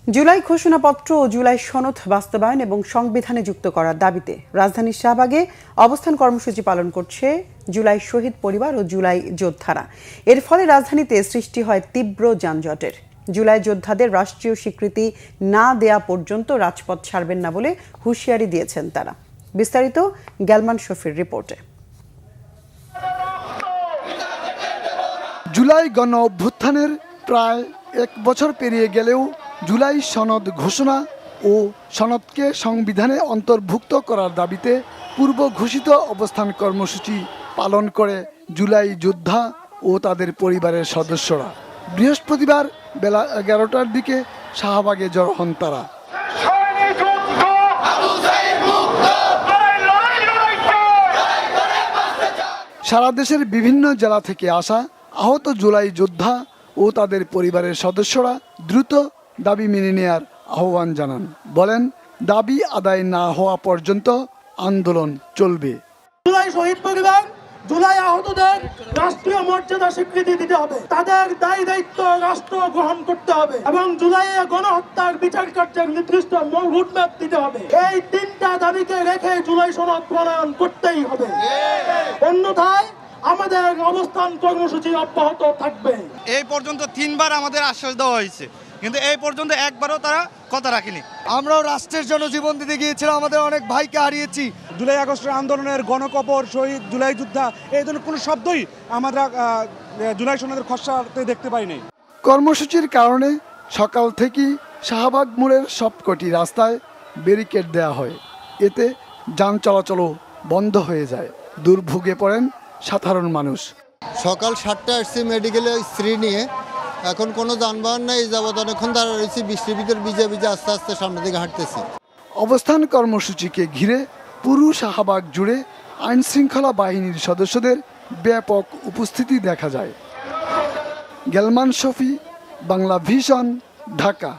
জুলাই ঘোষণাপত্র ও জুলাই সনদ বাস্তবায়ন এবং সংবিধানে যুক্ত করার দাবিতে রাজধানীর শাহবাগে অবস্থান কর্মসূচি পালন করছে জুলাই শহীদ পরিবার ও জুলাই যোদ্ধারা। এর ফলে রাজধানীতে সৃষ্টি হয় তীব্র যানজটের। জুলাই যোদ্ধাদের রাষ্ট্রীয় স্বীকৃতি না দেয়া পর্যন্ত রাজপথ ছাড়বেন না বলে হুঁশিয়ারি দিয়েছেন তারা। বিস্তারিত গ্যালমান শফির রিপোর্টে। জুলাই গণ অভ্যুত্থানের প্রায় 1 বছর পেরিয়ে গেলেও জুলাই সনদ ঘোষণা ও সনদকে সংবিধানে অন্তর্ভুক্ত করার দাবিতে পূর্ব ঘোষিত অবস্থান কর্মসূচি পালন করে জুলাই যোদ্ধা ও তাদের পরিবারের সদস্যরা। বৃহস্পতিবার বেলা 11টার দিকে শাহবাগে জড়ো হন তারা। সারা দেশের বিভিন্ন জেলা থেকে আসা আহত জুলাই যোদ্ধা ও তাদের পরিবারের সদস্যরা দ্রুত দাবি মেনে নেয়ার আহ্বান জানান। বলেন, দাবি আদায় না হওয়া পর্যন্ত আন্দোলন চলবে। জুলাই শহীদ পরিবার, জুলাই আহতদের রাষ্ট্রীয় মর্যাদা স্বীকৃতি দিতে হবে, তাদের দায়ী দায়িত্ব রাষ্ট্র গ্রহণ করতে হবে এবং জুলাইয়ে গণহত্যার বিচার কার্যের নির্দিষ্ট রুটম্যাপ দিতে হবে। এই 3টা দাবিকে রেখে জুলাই সনদ প্রণয়ন করতেই হবে, অন্যথায় আমাদের অবস্থান কর্মসূচি অব্যাহত থাকবে। এই পর্যন্ত 3বার আমাদের আশ্বাস দেওয়া হয়েছে, কিন্তু এই পর্যন্ত একবারও তারা কথা রাখেনি। আমরাও রাষ্ট্রের জন্য জীবন দিতে গিয়েছিলাম, আমাদের অনেক ভাইকে হারিয়েছি। জুলাই আগস্টের আন্দোলনের গণকবর, শহীদ, জুলাই যোদ্ধা, এই ধরনের কোনো শব্দই আমরা জুলাই সনদের খসড়াতে দেখতে পাইনি। কর্মসূচির কারণে সকাল থেকেই শাহবাগ মোড়ের সবকটি রাস্তায় ব্যারিকেড দেওয়া হয়। এতে যান চলাচলও বন্ধ হয়ে যায়। দুর্ভোগে পড়েন সাধারণ মানুষ। সকাল 7টায় আসছি মেডিকেলে স্ত্রী নিয়ে, এখন কোনো যানবাহন নেই। এই যাবৎ অনেকক্ষণ দাঁড়া রয়েছি, বৃষ্টির ভিতর ভিজে ভিজে আস্তে আস্তে সামনের দিকে হাঁটতেছি। অবস্থান কর্মসূচিকে ঘিরে পুরো শাহবাগ জুড়ে আইন শৃঙ্খলা বাহিনীর সদস্যদের ব্যাপক উপস্থিতি দেখা যায়। গ্যালমান শফি, বাংলা ভিশন, ঢাকা।